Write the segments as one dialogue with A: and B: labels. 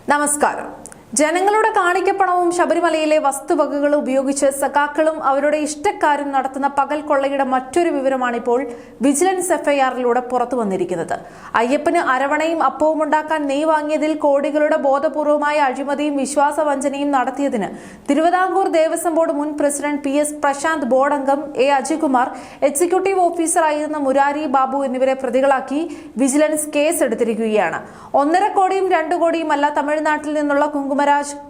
A: നമസ്കാരം. ജനങ്ങളുടെ കാണിക്കപ്പണവും ശബരിമലയിലെ വസ്തുവകകളും ഉപയോഗിച്ച് സഖാക്കളും അവരുടെ ഇഷ്ടക്കാരും നടത്തുന്ന പകൽ കൊള്ളയുടെ മറ്റൊരു വിവരമാണിപ്പോൾ വിജിലൻസ് എഫ്ഐആറിലൂടെ പുറത്തു വന്നിരിക്കുന്നത്. അയ്യപ്പന് അരവണയും അപ്പവും ഉണ്ടാക്കാൻ നെയ് വാങ്ങിയതിൽ കോടികളുടെ ബോധപൂർവമായ അഴിമതിയും വിശ്വാസവഞ്ചനയും നടത്തിയതിന് തിരുവിതാംകൂർ ദേവസ്വം ബോർഡ് മുൻ പ്രസിഡന്റ് PS പ്രശാന്ത്, ബോർഡ് അംഗം A അജികുമാർ, എക്സിക്യൂട്ടീവ് ഓഫീസറായിരുന്ന മുരാരി ബാബു എന്നിവരെ പ്രതികളാക്കി വിജിലൻസ് കേസ് എടുത്തിരിക്കുകയാണ്. 1.5 കോടിയും 2 കോടിയുമല്ല, തമിഴ്നാട്ടിൽ നിന്നുള്ള കുങ്കുമരാജ്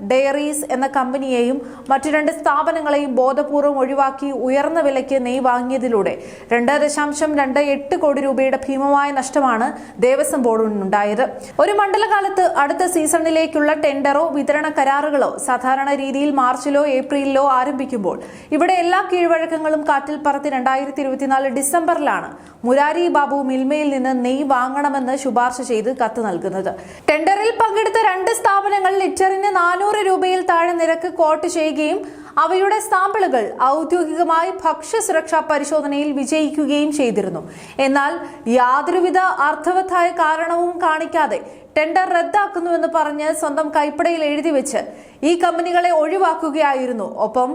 A: ഡയറീസ് എന്ന കമ്പനിയെയും മറ്റു 2 സ്ഥാപനങ്ങളെയും ബോധപൂർവം ഒഴിവാക്കി ഉയർന്ന വിലയ്ക്ക് നെയ് വാങ്ങിയതിലൂടെ 2.28 കോടി രൂപയുടെ ഭീമമായ നഷ്ടമാണ് ദേവസ്വം ബോർഡിനുണ്ടായത്. ഒരു മണ്ഡലകാലത്ത് അടുത്ത സീസണിലേക്കുള്ള ടെൻഡറോ വിതരണ കരാറുകളോ സാധാരണ രീതിയിൽ മാർച്ചിലോ ഏപ്രിലിലോ ആരംഭിക്കുമ്പോൾ ഇവിടെ എല്ലാ കീഴ്വഴക്കങ്ങളും കാറ്റിൽ പറത്തി 2024 ഡിസംബറിലാണ് മുരാരി ബാബു മിൽമയിൽ നിന്ന് നെയ് വാങ്ങണമെന്ന് ശുപാർശ ചെയ്ത് കത്ത് നൽകുന്നത്. ടെൻഡറിൽ പങ്കെടുത്ത 2 സ്ഥാപനങ്ങൾ ലിറ്ററിന് 400 രൂപയിൽ താഴെ നിരക്ക് കോട്ട് ചെയ്യുകയും അവയുടെ സാമ്പിളുകൾ ഔദ്യോഗികമായി ഭക്ഷ്യസുരക്ഷാ പരിശോധനയിൽ വിജയിക്കുകയും ചെയ്തിരുന്നു. എന്നാൽ യാതൊരുവിധ അർത്ഥവത്തായ കാരണവും കാണിക്കാതെ ടെൻഡർ റദ്ദാക്കുന്നുവെന്ന് പറഞ്ഞ് സ്വന്തം കൈപ്പടയിൽ എഴുതി വെച്ച് ഈ കമ്പനികളെ ഒഴിവാക്കുകയായിരുന്നു. ഒപ്പം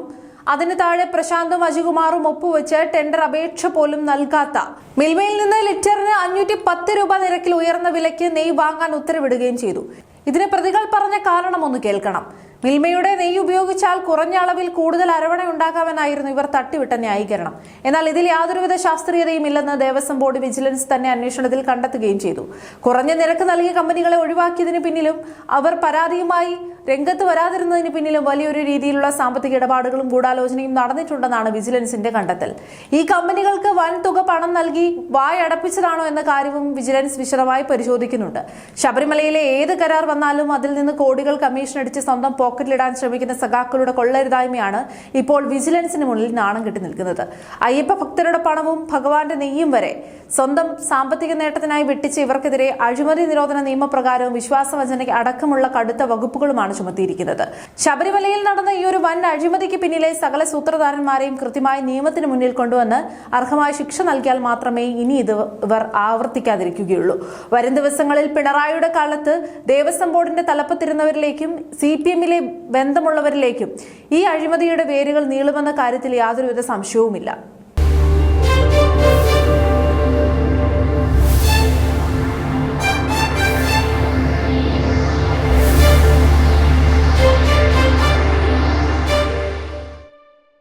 A: അതിന് താഴെ പ്രശാന്തും അജികുമാറും ഒപ്പുവെച്ച് ടെൻഡർ അപേക്ഷ പോലും നൽകാത്ത മിൽമയിൽ നിന്ന് ലിറ്ററിന് 510 രൂപ നിരക്കിൽ ഉയർന്ന വിലയ്ക്ക് നെയ് വാങ്ങാൻ ഉത്തരവിടുകയും ചെയ്തു. ഇതിന് പ്രതികൾ പറഞ്ഞ കാരണം ഒന്ന് കേൾക്കണം. മിൽമയുടെ നെയ്യ് ഉപയോഗിച്ചാൽ കുറഞ്ഞ അളവിൽ കൂടുതൽ അരവണ ഉണ്ടാക്കാമെന്നായിരുന്നു ഇവർ തട്ടിവിട്ട ന്യായീകരണം. എന്നാൽ ഇതിൽ യാതൊരുവിധ ശാസ്ത്രീയതയും ഇല്ലെന്ന് ദേവസ്വം ബോർഡ് വിജിലൻസ് തന്നെ അന്വേഷണത്തിൽ കണ്ടെത്തുകയും ചെയ്തു. കുറഞ്ഞ നിരക്ക് നൽകിയ കമ്പനികളെ ഒഴിവാക്കിയതിന് പിന്നിലും അവർ പരാതിയുമായി രംഗത്ത് വരാതിരുന്നതിന് പിന്നിലും വലിയൊരു രീതിയിലുള്ള സാമ്പത്തിക ഇടപാടുകളും ഗൂഢാലോചനയും നടന്നിട്ടുണ്ടെന്നാണ് വിജിലൻസിന്റെ കണ്ടെത്തൽ. ഈ കമ്പനികൾക്ക് വൻ തുക പണം നൽകി വായടപ്പിച്ചതാണോ എന്ന കാര്യവും വിജിലൻസ് വിശദമായി പരിശോധിക്കുന്നുണ്ട്. ശബരിമലയിലെ ഏത് കരാർ വന്നാലും അതിൽ നിന്ന് കോടികൾ കമ്മീഷൻ അടിച്ച് സ്വന്തം പോക്കറ്റിലിടാൻ ശ്രമിക്കുന്ന സഖാക്കളുടെ കൊള്ളരുതായ്മയാണ് ഇപ്പോൾ വിജിലൻസിന് മുന്നിൽ നാണം കെട്ടി നിൽക്കുന്നത്. അയ്യപ്പ ഭക്തരുടെ പണവും ഭഗവാന്റെ നെയ്യും വരെ സ്വന്തം സാമ്പത്തിക നേട്ടത്തിനായി വെട്ടിച്ച് ഇവർക്കെതിരെ അഴിമതി നിരോധന നിയമപ്രകാരവും വിശ്വാസവഞ്ചന അടക്കമുള്ള കടുത്ത വകുപ്പുകളുമാണ് ചുമത്തിയിരിക്കുന്നത്. ശബരിമലയിൽ നടന്ന ഈ ഒരു വൻ അഴിമതിക്ക് പിന്നിലെ സകല സൂത്രധാരന്മാരെയും കൃത്യമായി നിയമത്തിന് മുന്നിൽ കൊണ്ടുവന്ന് അർഹമായ ശിക്ഷ നൽകിയാൽ മാത്രമേ ഇനി ഇവർ ആവർത്തിക്കാതിരിക്കുകയുള്ളൂ. വരും ദിവസങ്ങളിൽ പിണറായിയുടെ കാലത്ത് ദേവസ്വം ബോർഡിന്റെ തലപ്പത്തിരുന്നവരിലേക്കും CPM-ലെ ബന്ധമുള്ളവരിലേക്കും ഈ അഴിമതിയുടെ വേരുകൾ നീളുമെന്ന കാര്യത്തിൽ യാതൊരുവിധ സംശയവുമില്ല.